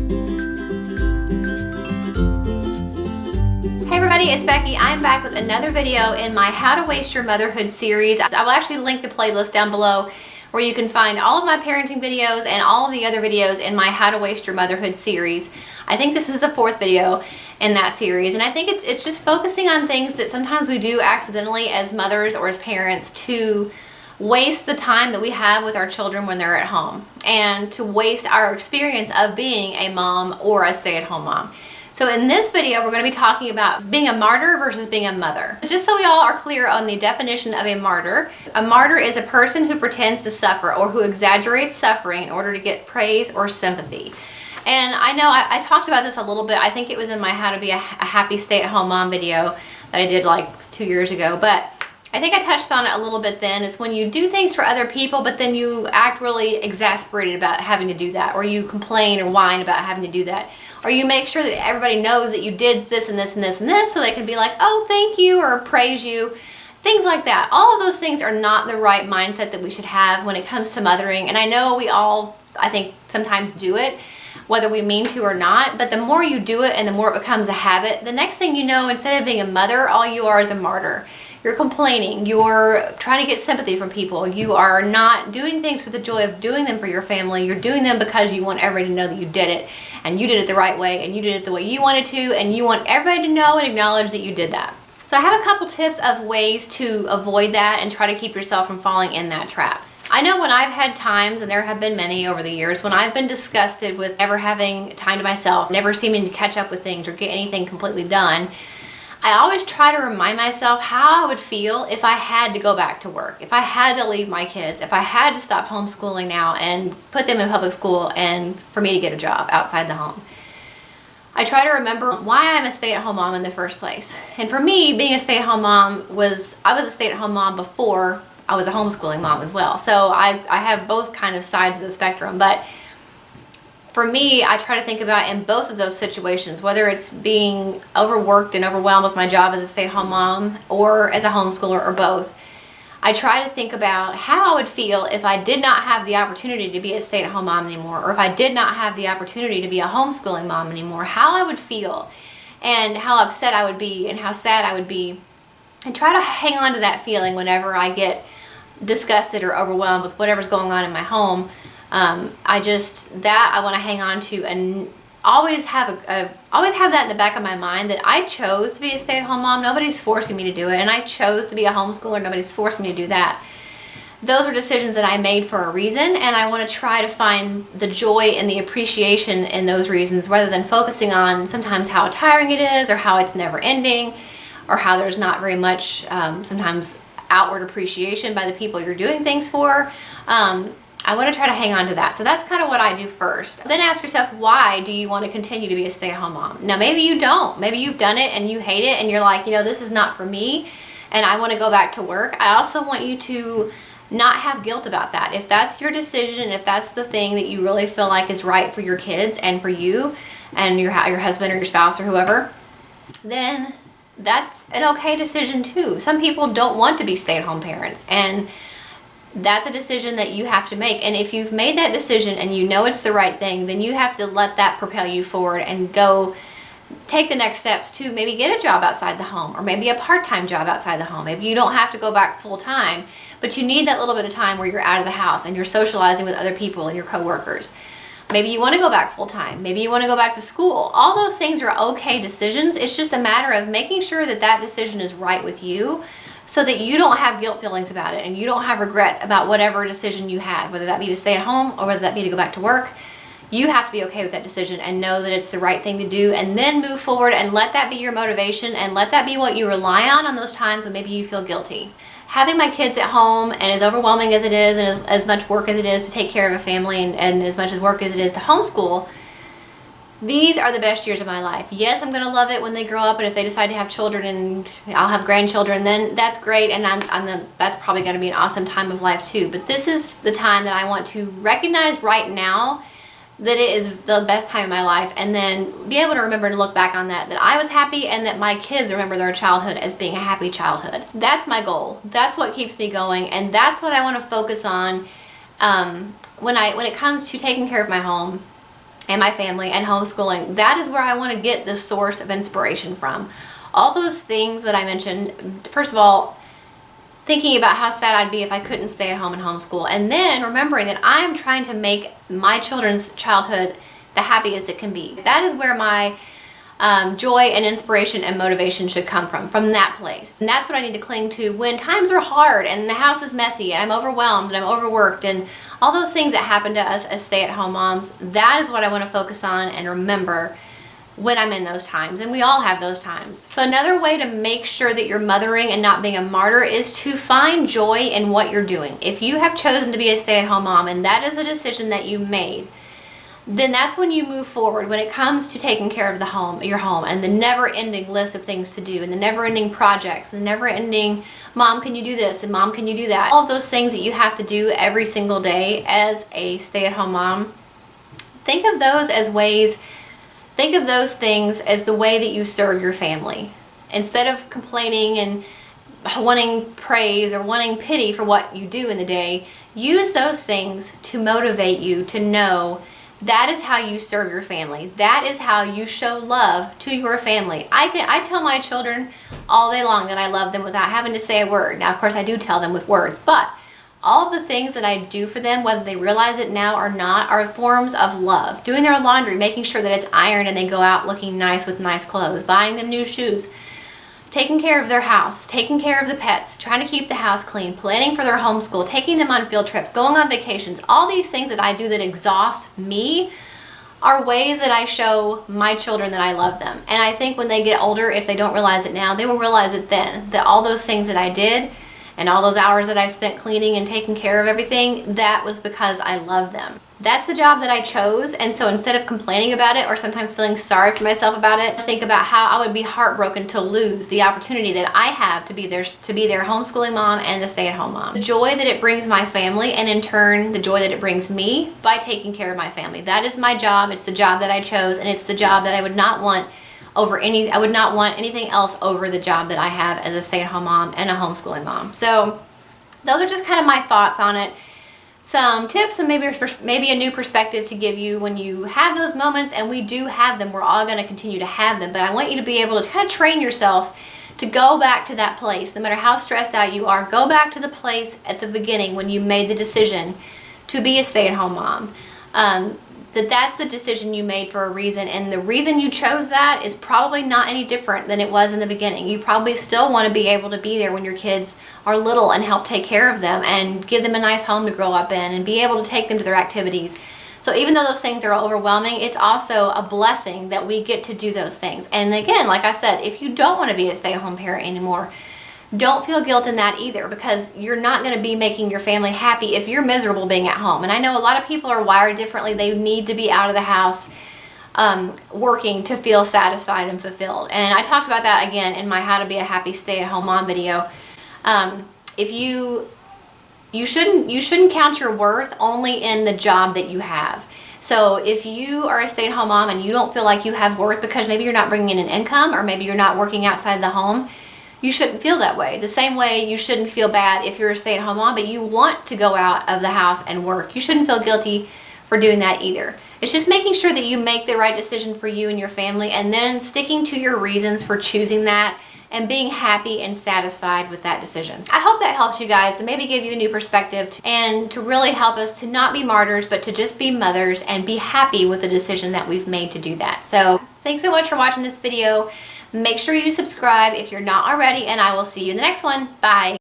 Hey everybody, it's Becky. I'm back with another video in my How to Waste Your Motherhood series. I will actually link the playlist down below where you can find all of my parenting videos and all of the other videos in my How to Waste Your Motherhood series. I think this is the 4th video in that series, and I think it's just focusing on things that sometimes we do accidentally as mothers or as parents to waste the time that we have with our children when they're at home, and to waste our experience of being a mom or a stay-at-home mom. So in this video, we're going to be talking about being a martyr versus being a mother. Just so we all are clear on the definition of a martyr is a person who pretends to suffer or who exaggerates suffering in order to get praise or sympathy. And I know I talked about this a little bit. I think it was in my How to Be a Happy Stay-at-Home Mom video that I did like 2 years ago, but I think I touched on it a little bit then. It's when you do things for other people, but then you act really exasperated about having to do that, or you complain or whine about having to do that, or you make sure that everybody knows that you did this and this and this and this so they can be like, oh, thank you, or praise you, things like that. All of those things are not the right mindset that we should have when it comes to mothering, and I know we all, I think, sometimes do it, whether we mean to or not, but the more you do it and the more it becomes a habit, the next thing you know, instead of being a mother, all you are is a martyr. You're complaining, you're trying to get sympathy from people, you are not doing things with the joy of doing them for your family, you're doing them because you want everybody to know that you did it, and you did it the right way, and you did it the way you wanted to, and you want everybody to know and acknowledge that you did that. So I have a couple tips of ways to avoid that and try to keep yourself from falling in that trap. I know when I've had times, and there have been many over the years, when I've been disgusted with never having time to myself, never seeming to catch up with things or get anything completely done, I always try to remind myself how I would feel if I had to go back to work, if I had to leave my kids, if I had to stop homeschooling now and put them in public school and for me to get a job outside the home. I try to remember why I'm a stay-at-home mom in the first place. And for me, being a stay-at-home mom I was a stay-at-home mom before I was a homeschooling mom as well. So I have both kind of sides of the spectrum, but for me, I try to think about in both of those situations, whether it's being overworked and overwhelmed with my job as a stay-at-home mom or as a homeschooler or both. I try to think about how I would feel if I did not have the opportunity to be a stay-at-home mom anymore, or if I did not have the opportunity to be a homeschooling mom anymore, how I would feel and how upset I would be and how sad I would be, and try to hang on to that feeling whenever I get disgusted or overwhelmed with whatever's going on in my home. I want to hang on to and always have that in the back of my mind that I chose to be a stay-at-home mom. Nobody's forcing me to do it, and I chose to be a homeschooler. Nobody's forcing me to do that. Those were decisions that I made for a reason, and I want to try to find the joy and the appreciation in those reasons rather than focusing on sometimes how tiring it is or how it's never ending or how there's not very much sometimes outward appreciation by the people you're doing things for. I want to try to hang on to that. So that's kind of what I do first. Then ask yourself, why do you want to continue to be a stay-at-home mom? Now, maybe you don't. Maybe you've done it and you hate it and you're like, this is not for me and I want to go back to work. I also want you to not have guilt about that. If that's your decision, if that's the thing that you really feel like is right for your kids and for you and your husband or your spouse or whoever, then that's an okay decision too. Some people don't want to be stay-at-home parents, and that's a decision that you have to make. And if you've made that decision and you know it's the right thing, then you have to let that propel you forward and go take the next steps to maybe get a job outside the home, or maybe a part-time job outside the home. Maybe you don't have to go back full-time, but you need that little bit of time where you're out of the house and you're socializing with other people and your coworkers. Maybe you want to go back full-time. Maybe you want to go back to school. All those things are okay decisions. It's just a matter of making sure that that decision is right with you, so that you don't have guilt feelings about it and you don't have regrets about whatever decision you had, whether that be to stay at home or whether that be to go back to work. You have to be okay with that decision and know that it's the right thing to do, and then move forward and let that be your motivation and let that be what you rely on those times when maybe you feel guilty. Having my kids at home, and as overwhelming as it is and as much work as it is to take care of a family and as much as work as it is to homeschool, these are the best years of my life. Yes, I'm going to love it when they grow up, and if they decide to have children and I'll have grandchildren, then that's great, and that's probably going to be an awesome time of life too. But this is the time that I want to recognize right now that it is the best time of my life, and then be able to remember and look back on that I was happy and that my kids remember their childhood as being a happy childhood. That's my goal. That's what keeps me going, and that's what I want to focus on when it comes to taking care of my home and my family and homeschooling, that is where I want to get the source of inspiration from. All those things that I mentioned, first of all, thinking about how sad I'd be if I couldn't stay at home and homeschool, and then remembering that I am trying to make my children's childhood the happiest it can be. That is where my joy and inspiration and motivation should come from that place. And that's what I need to cling to when times are hard and the house is messy and I'm overwhelmed and I'm overworked and all those things that happen to us as stay-at-home moms. That is what I want to focus on and remember when I'm in those times, and we all have those times. So another way to make sure that you're mothering and not being a martyr is to find joy in what you're doing. If you have chosen to be a stay-at-home mom and that is a decision that you made, then that's when you move forward when it comes to taking care of your home, and the never-ending list of things to do, and the never-ending projects, and the never-ending, Mom, can you do this? And Mom, can you do that? All of those things that you have to do every single day as a stay-at-home mom. Think of those things as the way that you serve your family. Instead of complaining and wanting praise or wanting pity for what you do in the day, use those things to motivate you to know that is how you serve your family. That is how you show love to your family. I tell my children all day long that I love them without having to say a word. Now, of course, I do tell them with words, but all of the things that I do for them, whether they realize it now or not, are forms of love. Doing their laundry, making sure that it's ironed and they go out looking nice with nice clothes, buying them new shoes, taking care of their house, taking care of the pets, trying to keep the house clean, planning for their homeschool, taking them on field trips, going on vacations. All these things that I do that exhaust me are ways that I show my children that I love them. And I think when they get older, if they don't realize it now, they will realize it then, that all those things that I did and all those hours that I spent cleaning and taking care of everything, that was because I love them. That's the job that I chose, and so instead of complaining about it or sometimes feeling sorry for myself about it, I think about how I would be heartbroken to lose the opportunity that I have to be their homeschooling mom and a stay-at-home mom. The joy that it brings my family, and in turn the joy that it brings me by taking care of my family. That is my job. It's the job that I chose, and it's the job that I would not want anything else over the job that I have as a stay-at-home mom and a homeschooling mom. So those are just kind of my thoughts on it. Some tips and maybe a new perspective to give you when you have those moments, and we do have them. We're all going to continue to have them, but I want you to be able to kind of train yourself to go back to that place. No matter how stressed out you are, go back to the place at the beginning when you made the decision to be a stay-at-home mom. That's the decision you made for a reason, and the reason you chose that is probably not any different than it was in the beginning. You probably still want to be able to be there when your kids are little and help take care of them and give them a nice home to grow up in and be able to take them to their activities. So even though those things are overwhelming, it's also a blessing that we get to do those things. And again, like I said, if you don't want to be a stay-at-home parent anymore, don't feel guilt in that either, because you're not going to be making your family happy if you're miserable being at home. And I know a lot of people are wired differently. They need to be out of the house working to feel satisfied and fulfilled. And I talked about that again in my How to Be a Happy Stay-at-Home Mom video. If you shouldn't count your worth only in the job that you have. So if you are a stay-at-home mom and you don't feel like you have worth because maybe you're not bringing in an income, or maybe you're not working outside the home, you shouldn't feel that way. The same way you shouldn't feel bad if you're a stay-at-home mom but you want to go out of the house and work. You shouldn't feel guilty for doing that either. It's just making sure that you make the right decision for you and your family, and then sticking to your reasons for choosing that and being happy and satisfied with that decision. I hope that helps you guys to maybe give you a new perspective and to really help us to not be martyrs, but to just be mothers and be happy with the decision that we've made to do that. So thanks so much for watching this video. Make sure you subscribe if you're not already, and I will see you in the next one. Bye.